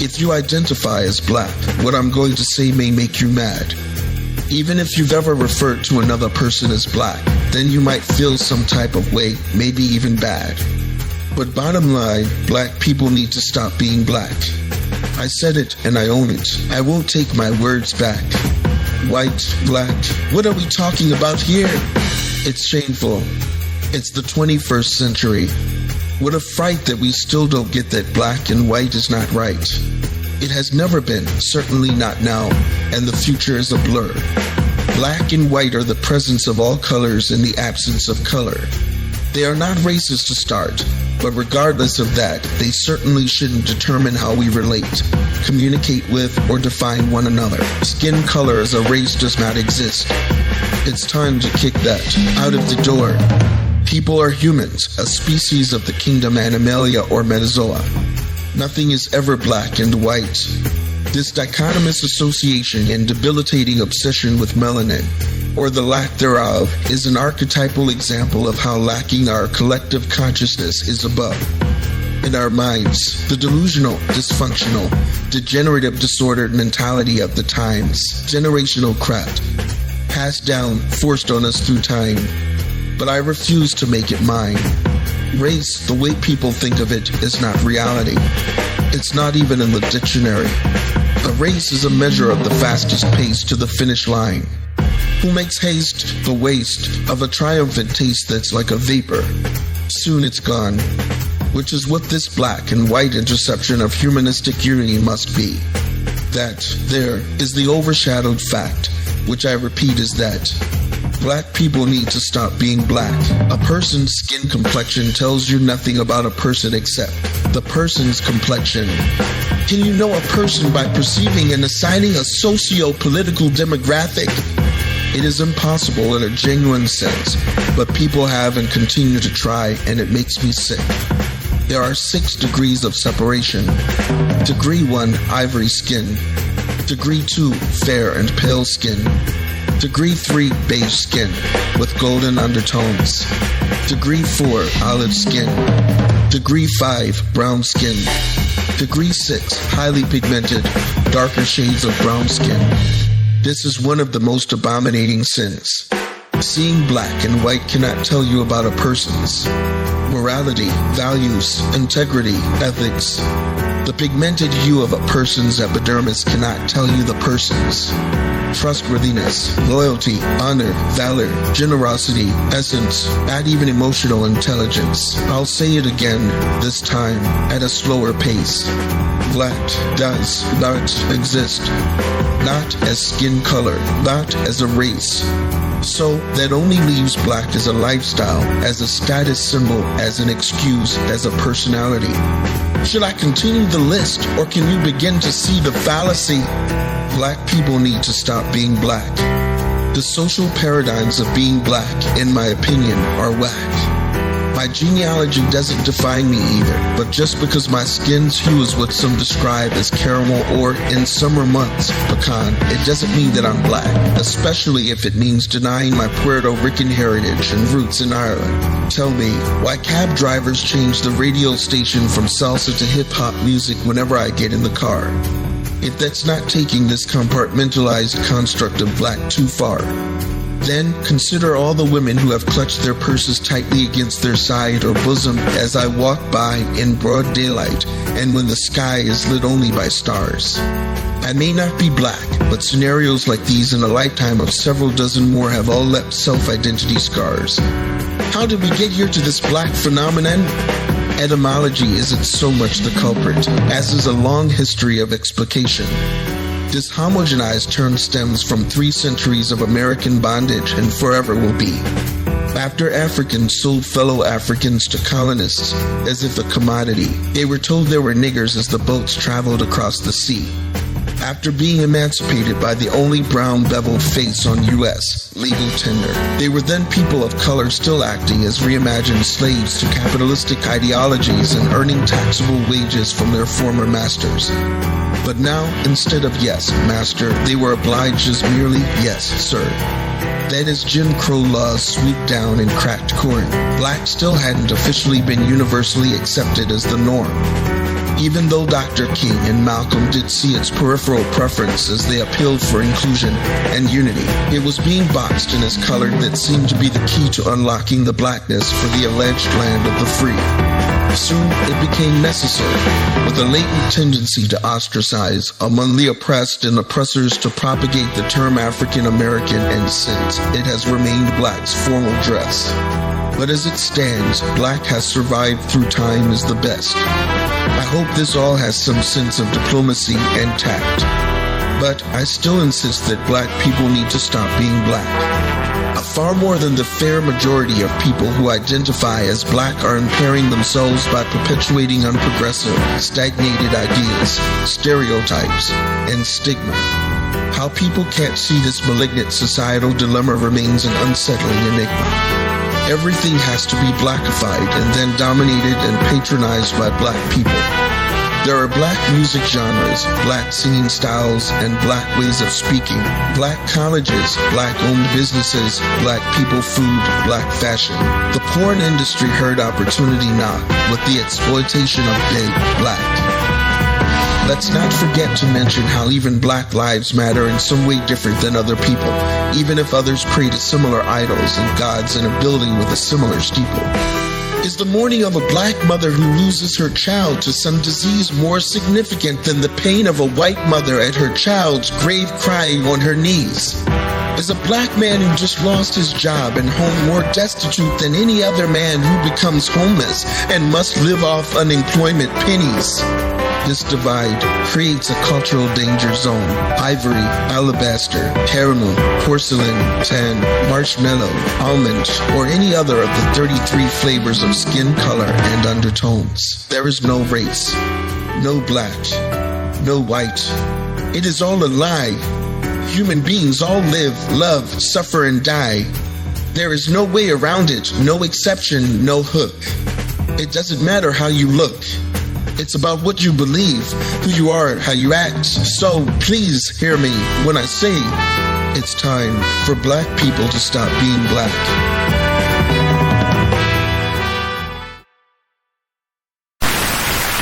If you identify as black, what I'm going to say may make you mad. Even if you've ever referred to another person as black, then you might feel some type of way, maybe even bad. But bottom line, black people need to stop being black. I said it and I own it. I won't take my words back. White, black, what are we talking about here? It's shameful. It's the 21st century. What a fright that we still don't get that black and white is not right. It has never been, certainly not now, and the future is a blur. Black and white are the presence of all colors in the absence of color. They are not races to start, but regardless of that, they certainly shouldn't determine how we relate, communicate with, or define one another. Skin color as a race does not exist. It's time to kick that out of the door. People are humans, a species of the kingdom Animalia or Metazoa. Nothing is ever black and white. This dichotomous association and debilitating obsession with melanin, or the lack thereof, is an archetypal example of how lacking our collective consciousness is above. In our minds, the delusional, dysfunctional, degenerative, disordered mentality of the times, generational crap, passed down, forced on us through time. But I refuse to make it mine. Race, the way people think of it, is not reality. It's not even in the dictionary. A race is a measure of the fastest pace to the finish line. Who makes haste the waste of a triumphant taste that's like a vapor? Soon it's gone, which is what this black and white interception of humanistic unity must be. That there is the overshadowed fact, which I repeat is that black people need to stop being black. A person's skin complexion tells you nothing about a person except the person's complexion. Can you know a person by perceiving and assigning a socio-political demographic? It is impossible in a genuine sense, but people have and continue to try, and it makes me sick. There are 6 degrees of separation. Degree 1, ivory skin. Degree 2, fair and pale skin. Degree 3, beige skin, with golden undertones. Degree 4, olive skin. Degree 5, brown skin. Degree 6, highly pigmented, darker shades of brown skin. This is one of the most abominating sins. Seeing black and white cannot tell you about a person's morality, values, integrity, ethics. The pigmented hue of a person's epidermis cannot tell you the person's trustworthiness, loyalty, honor, valor, generosity, essence, not even emotional intelligence. I'll say it again, this time at a slower pace. Black does not exist. Not as skin color, not as a race. So that only leaves black as a lifestyle, as a status symbol, as an excuse, as a personality. Should I continue the list, or can you begin to see the fallacy? Black people need to stop being black. The social paradigms of being black, in my opinion, are whack. My genealogy doesn't define me either, but just because my skin's hue is what some describe as caramel or, in summer months, pecan, it doesn't mean that I'm black, especially if it means denying my Puerto Rican heritage and roots in Ireland. Tell me, why cab drivers change the radio station from salsa to hip-hop music whenever I get in the car? If that's not taking this compartmentalized construct of black too far, then consider all the women who have clutched their purses tightly against their side or bosom as I walk by in broad daylight and when the sky is lit only by stars. I may not be black, but scenarios like these in a lifetime of several dozen more have all left self-identity scars. How did we get here to this black phenomenon? Etymology isn't so much the culprit, as is a long history of explication. This homogenized term stems from 3 centuries of American bondage and forever will be. After Africans sold fellow Africans to colonists as if a commodity, they were told they were niggers as the boats traveled across the sea. After being emancipated by the only brown beveled face on U.S. legal tender, they were then people of color still acting as reimagined slaves to capitalistic ideologies and earning taxable wages from their former masters. But now, instead of yes, master, they were obliged as merely yes, sir. Then as Jim Crow laws swooped down and cracked corn, black still hadn't officially been universally accepted as the norm. Even though Dr. King and Malcolm did see its peripheral preference as they appealed for inclusion and unity, it was being boxed and as colored that seemed to be the key to unlocking the blackness for the alleged land of the free. Soon it became necessary, with a latent tendency to ostracize among the oppressed and oppressors to propagate the term African American, and since it has remained black's formal dress. But as it stands, black has survived through time as the best. I hope this all has some sense of diplomacy and tact. But I still insist that black people need to stop being black. Far more than the fair majority of people who identify as black are impairing themselves by perpetuating unprogressive, stagnated ideas, stereotypes, and stigma. How people can't see this malignant societal dilemma remains an unsettling enigma. Everything has to be blackified and then dominated and patronized by black people. There are black music genres, black singing styles, and black ways of speaking, black colleges, black-owned businesses, black people food, black fashion. The porn industry heard opportunity knock with the exploitation of gay black. Let's not forget to mention how even black lives matter in some way different than other people, even if others pray to similar idols and gods in a building with a similar steeple. Is the mourning of a black mother who loses her child to some disease more significant than the pain of a white mother at her child's grave crying on her knees? Is a black man who just lost his job and home more destitute than any other man who becomes homeless and must live off unemployment pennies? This divide creates a cultural danger zone. Ivory, alabaster, caramel, porcelain, tan, marshmallow, almond, or any other of the 33 flavors of skin color and undertones. There is no race, no black, no white. It is all a lie. Human beings all live, love, suffer, and die. There is no way around it, no exception, no hook. It doesn't matter how you look. It's about what you believe, who you are, how you act. So please hear me when I say it's time for black people to stop being black.